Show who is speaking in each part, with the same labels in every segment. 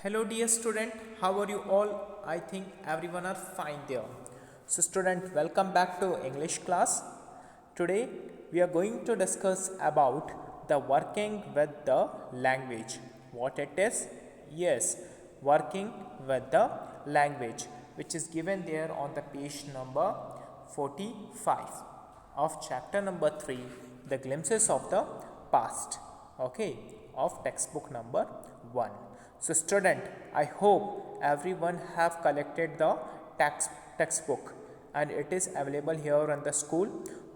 Speaker 1: Hello dear student, how are you all? I think everyone are fine there. So student, welcome back to English class. Today we are going to discuss about the working with the language. What it is? Yes, working with the language, which is given there on the page number 45 of chapter number 3, the glimpses of the past, okay, of textbook number 1. So student, I hope everyone have collected the textbook and it is available here in the school.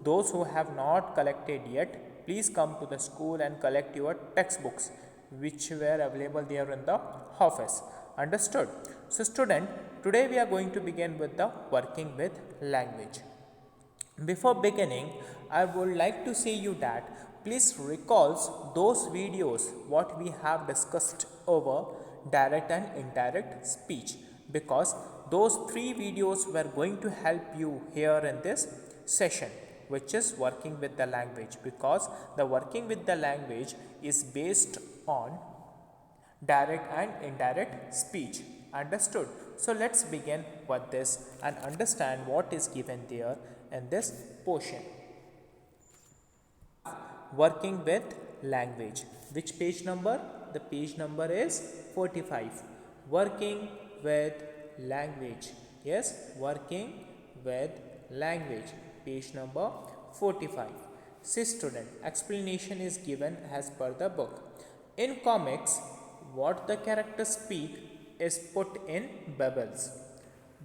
Speaker 1: Those who have not collected yet, please come to the school and collect your textbooks which were available there in the office. Understood? So student, today we are going to begin with the working with language. Before beginning, I would like to say you that please recall those videos what we have discussed over direct and indirect speech, because those three videos were going to help you here in this session, which is working with the language, because the working with the language is based on direct and indirect speech. Understood? So let's begin with this and understand what is given there in this portion. Working with language. Which page number? The page number is 45. Working with language. Yes, working with language. Page number 45. See student, explanation is given as per the book. In comics, what the characters speak is put in bubbles.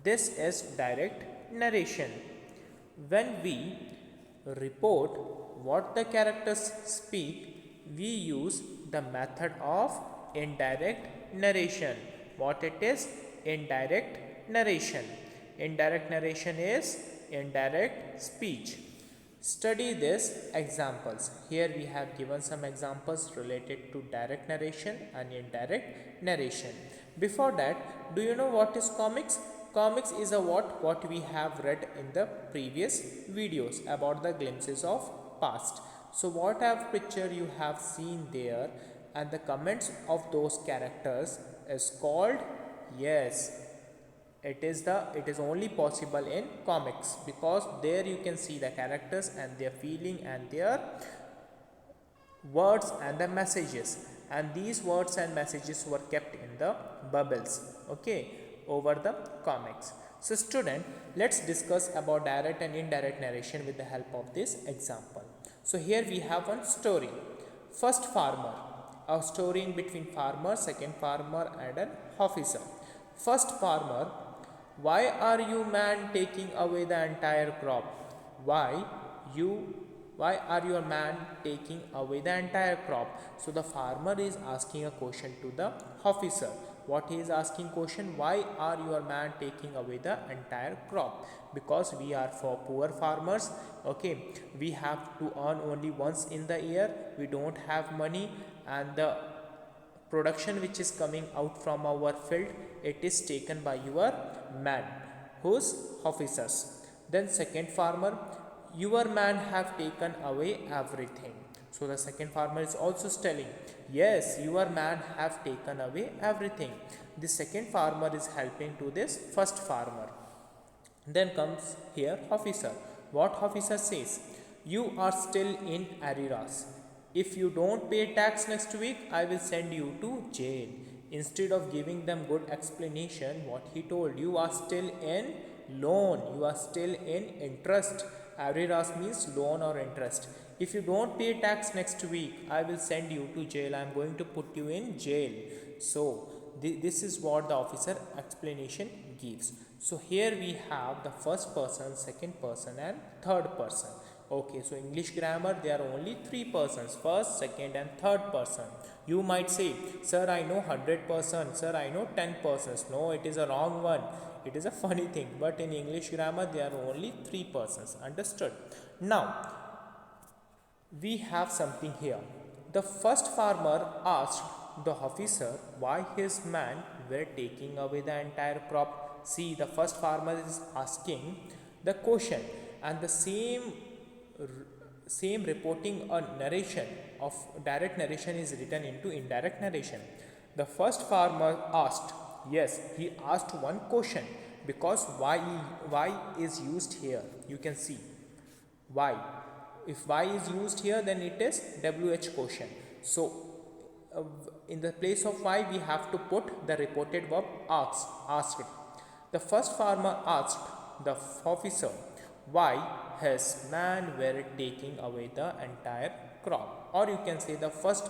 Speaker 1: This is direct narration. When we report what the characters speak, we use the method of indirect narration. What it is? Indirect narration. Indirect narration is indirect speech. Study this examples. Here we have given some examples related to direct narration and indirect narration. Before that, do you know what is comics? Comics is a what we have read in the previous videos about the glimpses of past. So whatever picture you have seen there and the comments of those characters is called, yes, it is only possible in comics, because there you can see the characters and their feeling and their words and the messages, and these words and messages were kept in the bubbles, okay, over the comics. So student, let's discuss about direct and indirect narration with the help of this example. So here we have one story. First farmer, a story in between farmer, second farmer and an officer. First farmer: why are you man taking away the entire crop? Why you why are your man taking away the entire crop? So the farmer is asking a question to the officer. What he is asking question? Why are your man taking away the entire crop? Because we are for poor farmers, okay, we have to earn only once in the year, we don't have money, and the production which is coming out from our field, it is taken by your man, whose officers. Then second farmer: your man have taken away everything. So the second farmer is also telling, yes, your man have taken away everything. The second farmer is helping to this first farmer. Then comes here officer. What officer says? You are still in arrears. If you don't pay tax next week, I will send you to jail. Instead of giving them good explanation, what he told, you are still in loan, you are still in interest. Arrears means loan or interest. If you don't pay tax next week, I will send you to jail. I am going to put you in jail. So this is what the officer explanation gives. So here we have the first person, second person and third person. Okay, so English grammar, there are only three persons: first, second and third person. You might say, sir, I know 100%, sir, I know 10 persons. No, it is a wrong one. It is a funny thing, but in English grammar there are only three persons. Understood? Now we have something here. The first farmer asked the officer why his men were taking away the entire crop. See, the first farmer is asking the question, and the same reporting or narration of direct narration is written into indirect narration. The first farmer asked, yes, he asked one question because why is used here. You can see why. If why is used here, then it is WH question. So in the place of why, we have to put the reported verb asked. The first farmer asked the officer why his men were taking away the entire crop. Or you can say the first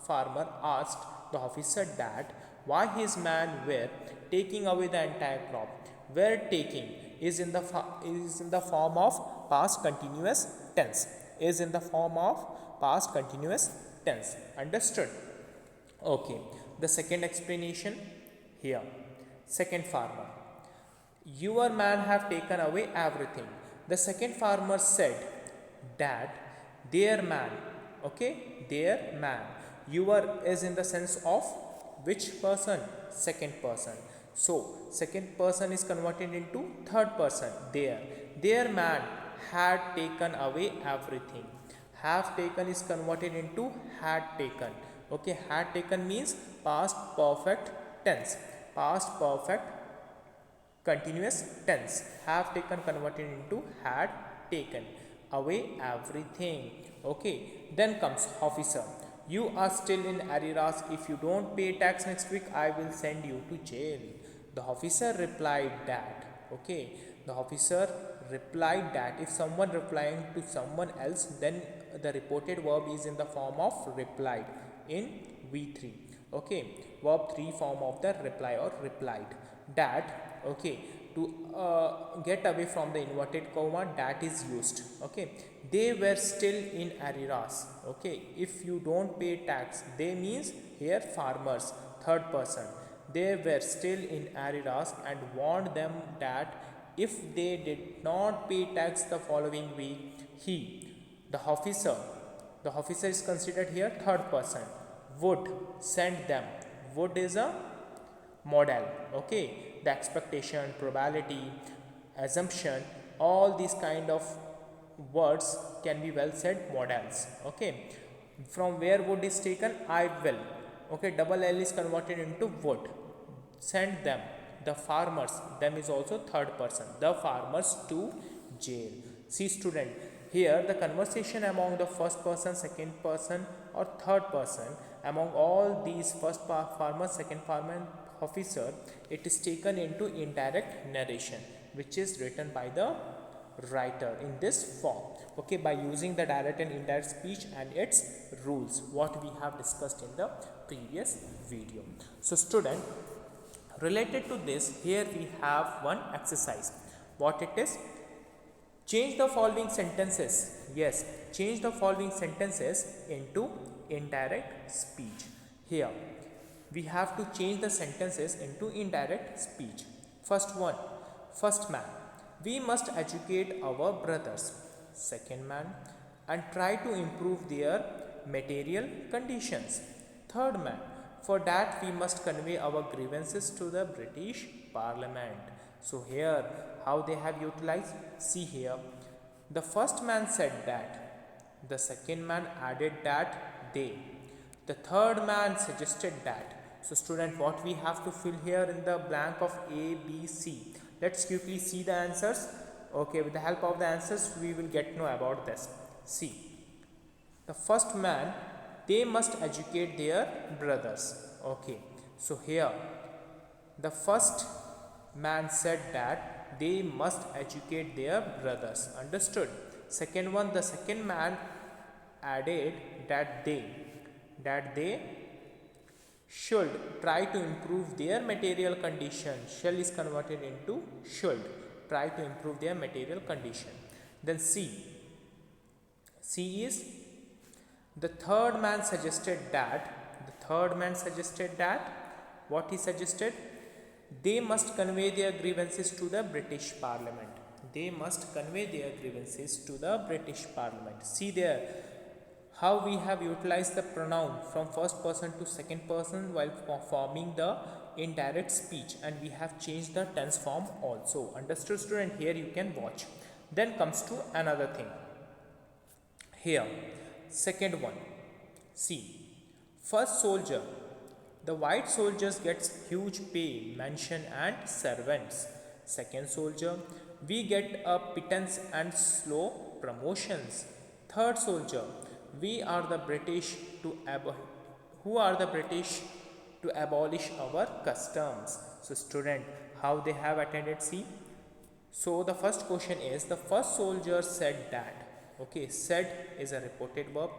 Speaker 1: farmer asked the officer that why his men were taking away the entire crop. Were taking is in the form of past continuous tense. Is in the form of past continuous tense. Understood? Okay. The second explanation here. Second farmer. Your man have taken away everything. The second farmer said that their man, okay, their man. Your is in the sense of which person? Second person. So second person is converted into third person. Their man had taken away everything. Have taken is converted into had taken. Okay, had taken means past perfect tense. Past perfect continuous tense. Have taken converted into had taken away everything. Okay, then comes officer. You are still in arrears. If you don't pay tax next week, I will send you to jail. The officer replied that. Okay, the officer replied that. If someone replying to someone else, then the reported verb is in the form of replied in V3. Okay, verb 3 form of the reply or replied. That, okay, to get away from the inverted comma, that is used. Okay, they were still in arrears. Okay, if you don't pay tax, they means here farmers, third person. They were still in arrears and warned them that if they did not pay tax the following week, the officer is considered here third person, would send them. Would is a modal. Okay, the expectation, probability, assumption, all these kind of words can be well said modals. Okay, from where would is taken? I will. Okay, double L is converted into would. Send them, the farmers, them is also third person, the farmers to jail. See student, here the conversation among the first person, second person or third person, among all these first farmer, second farmer and officer, it is taken into indirect narration, which is written by the writer in this form. Okay, by using the direct and indirect speech and its rules, what we have discussed in the previous video. So student, related to this, here we have one exercise. What it is? Change the following sentences. Yes, change the following sentences into indirect speech. Here we have to change the sentences into indirect speech. First one, first man, we must educate our brothers. Second man, and try to improve their material conditions. Third man, for that we must convey our grievances to the British Parliament. So here how they have utilized, see here, the first man said that, the second man added that they, the third man suggested that. So student, what we have to fill here in the blank of A, B, C. Let's quickly see the answers. Okay, with the help of the answers we will get to know about this. See, the first man, they must educate their brothers. Okay, so here the first man said that they must educate their brothers. Understood? Second one, the second man added that they should try to improve their material condition. Shall is converted into should try to improve their material condition. Then C is the third man suggested that, what he suggested, they must convey their grievances to the British Parliament. They must convey their grievances to the British Parliament. See there how we have utilized the pronoun from first person to second person while forming the indirect speech, and we have changed the tense form also. Understood student? Here you can watch. Then comes to another thing. Here second one, see, first soldier The white soldiers gets huge pay, mansion and servants. Second soldier, we get a pittance and slow promotions. Third soldier, we are the British to who are the British to abolish our customs. So student, how they have attended C? So the first question is the first soldier said that. Okay, said is a reported verb.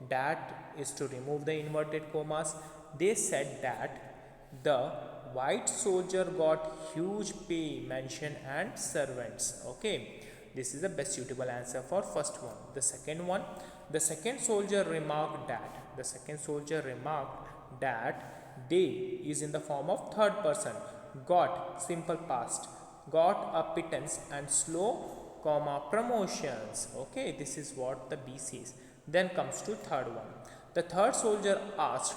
Speaker 1: That is to remove the inverted commas. They said that the white soldier got huge pay, mansion and servants. Okay, this is the best suitable answer for first one. The second one, the second soldier remarked that. The second soldier remarked that they is in the form of third person. Got simple past, got a pittance and slow comma promotions. Okay, this is what the B says. Then comes to third one. The third soldier asked,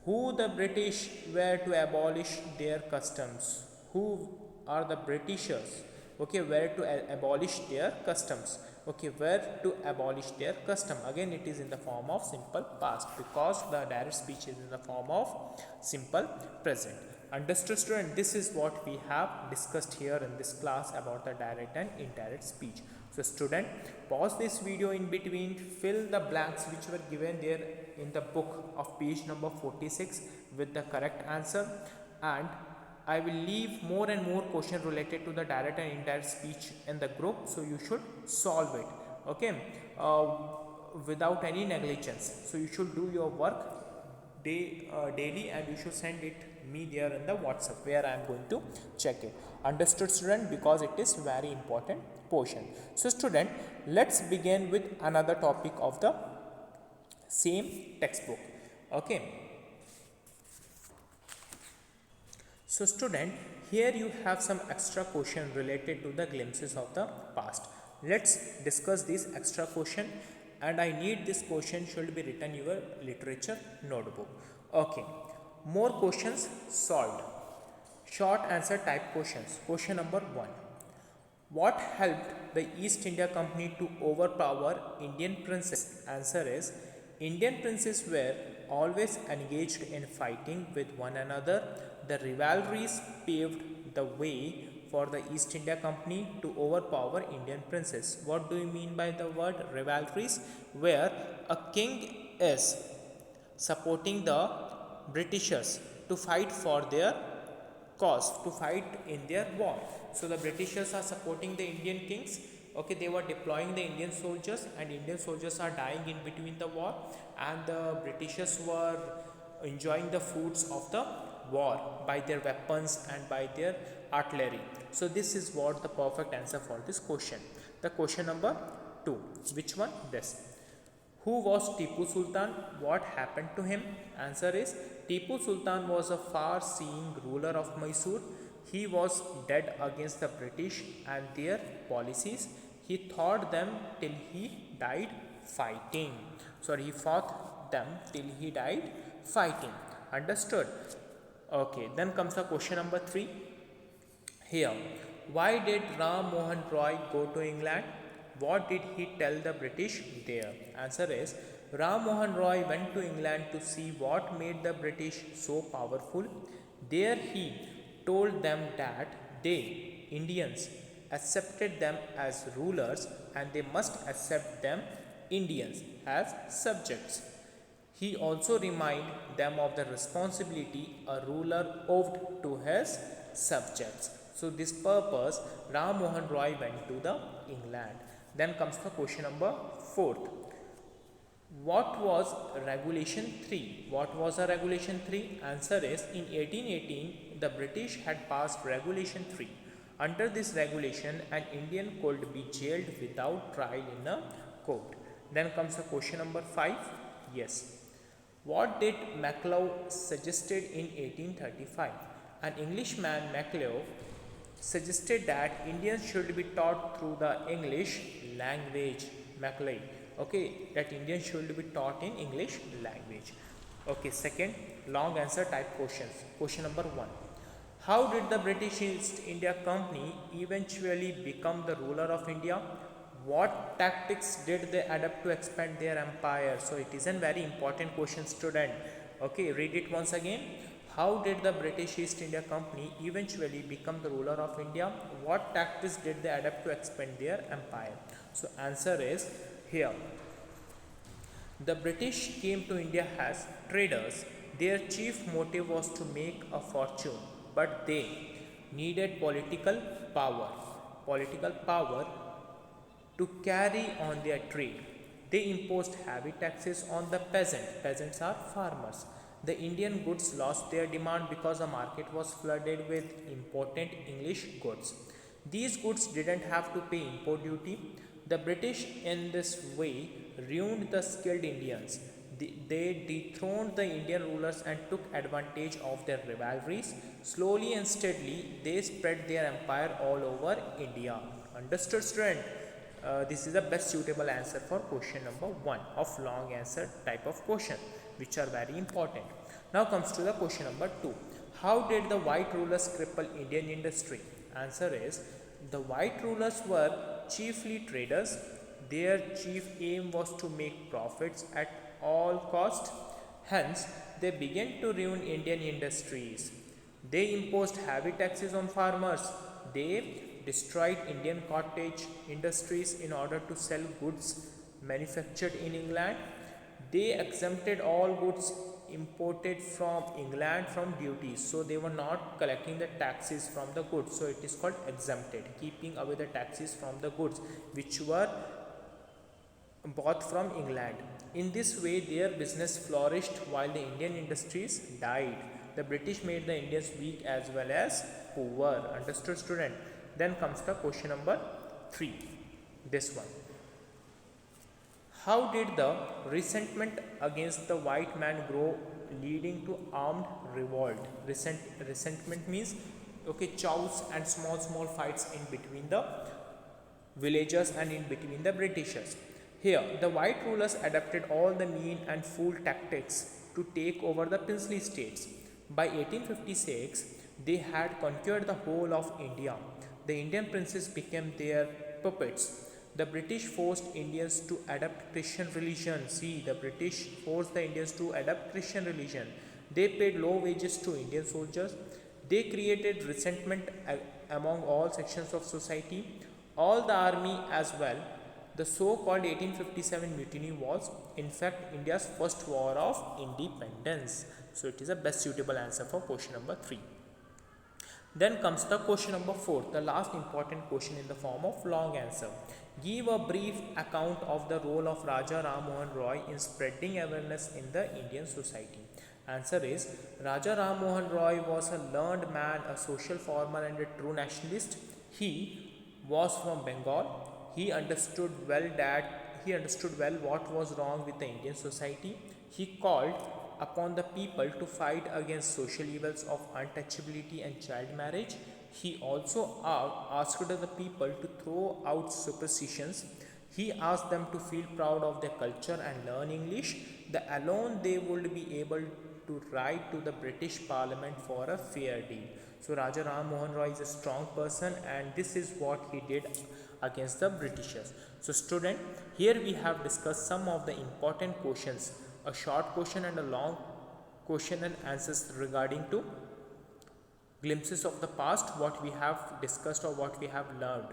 Speaker 1: who the British were to abolish their customs. Who are the Britishers? Okay, where to abolish their customs. Okay, where to abolish their custom. Again, it is in the form of simple past because the direct speech is in the form of simple present. Understood student? This is what we have discussed here in this class about the direct and indirect speech. So student, pause this video in between, fill the blanks which were given there in the book of page number 46 with the correct answer, and I will leave more and more questions related to the direct and indirect speech in the group, so you should solve it. Okay, without any negligence. So you should do your work daily and you should send it me there in the WhatsApp where I am going to check it. Understood student? Because it is very important portion. So student, let's begin with another topic of the same textbook. Okay. So student, here you have some extra question related to the glimpses of the past. Let's discuss this extra question, and I need this question should be written in your literature notebook. Okay, more questions solved. Short answer type questions. Question number 1. What helped the East India Company to overpower Indian princes? Answer is Indian princes were always engaged in fighting with one another. The rivalries paved the way for the East India Company to overpower Indian princes. What do you mean by the word rivalries? Where a king is supporting the Britishers to fight for their cause, to fight in their war. So the Britishers are supporting the Indian kings. Okay, they were deploying the Indian soldiers, and Indian soldiers are dying in between the war, and the Britishers were enjoying the fruits of the war by their weapons and by their artillery. So this is what the perfect answer for this question. The question number 2. Which one? This. Who was Tipu Sultan? What happened to him? Answer is Tipu Sultan was a far-seeing ruler of Mysore. He was dead against the British and their policies. He fought them till he died fighting. Sorry, he fought them till he died fighting. Understood? Okay, then comes the question number 3. Here, why did Ram Mohan Roy go to England? What did he tell the British there? Answer is Ram Mohan Roy went to England to see what made the British so powerful. There he told them that they, Indians, accepted them as rulers and they must accept them, Indians, as subjects. He also reminded them of the responsibility a ruler owed to his subjects. So this purpose, Ram Mohan Roy went to the England. Then comes the question number 4. What was Regulation 3? What was a Regulation 3? Answer is in 1818 the British had passed Regulation 3. Under this regulation, an Indian could be jailed without trial in a court. Then comes the question number 5. Yes. What did MacLeod suggested in 1835? An Englishman, MacLeod, suggested that Indians should be taught through the English language. MacLeod. Okay, that Indians should be taught in English language. Okay, second, long answer type questions. Question number 1. How did the British East India Company eventually become the ruler of India? What tactics did they adopt to expand their empire? So it is a very important question, student. Okay, read it once again. How did the British East India Company eventually become the ruler of India? What tactics did they adopt to expand their empire? So answer is here. The British came to India as traders. Their chief motive was to make a fortune, but they needed political power to carry on their trade. They imposed heavy taxes on the peasant. Peasants are farmers. The Indian goods lost their demand because the market was flooded with important English goods. These goods didn't have to pay import duty. The British, in this way, ruined the skilled Indians. They dethroned the Indian rulers and took advantage of their rivalries. Slowly and steadily, they spread their empire all over India. Understood, student? This is the best suitable answer for question number 1 of long answer type of question, which are very important. Now comes to the question number 2. How did the white rulers cripple Indian industry? Answer is, the white rulers were chiefly traders. Their chief aim was to make profits at all cost. Hence, they began to ruin Indian industries. They imposed heavy taxes on farmers. They destroyed Indian cottage industries in order to sell goods manufactured in England. They exempted all goods imported from England from duties. So they were not collecting the taxes from the goods. So it is called exempted, keeping away the taxes from the goods which were bought from England. In this way, their business flourished while the Indian industries died. The British made the Indians weak as well as poor. Understood, student? Then comes the question number 3. This one. How did the resentment against the white man grow, leading to armed revolt? Resentment means chows and small fights in between the villagers and in between the Britishers. Here, the white rulers adopted all the mean and fool tactics to take over the princely states. By 1856, they had conquered the whole of India. The Indian princes became their puppets. The British forced Indians to adopt Christian religion. See, the British forced the Indians to adopt Christian religion. They paid low wages to Indian soldiers. They created resentment among all sections of society. All the army as well. The so-called 1857 mutiny was, in fact, India's first war of independence. So it is a best suitable answer for question number 3. Then comes the question number 4, the last important question in the form of long answer. Give a brief account of the role of Raja Ram Mohan Roy in spreading awareness in the Indian society. Answer is, Raja Ram Mohan Roy was a learned man, a social farmer and a true nationalist. He was from Bengal. He understood well what was wrong with the Indian society. He called upon the people to fight against social evils of untouchability and child marriage. He also asked the people to throw out superstitions. He asked them to feel proud of their culture and learn English. The alone they would be able to write to the British Parliament for a fair deal. So Raja Ram Mohan Roy is a strong person, and this is what he did against the Britishers. So student, here we have discussed some of the important questions, a short question and a long question and answers regarding to glimpses of the past, what we have discussed or what we have learned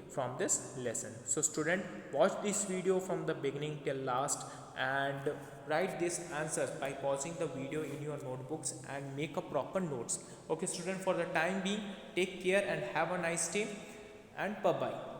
Speaker 1: from this lesson. So student, watch this video from the beginning till last and write these answers by pausing the video in your notebooks and make a proper notes. Student, for the time being, take care and have a nice day, and bye bye.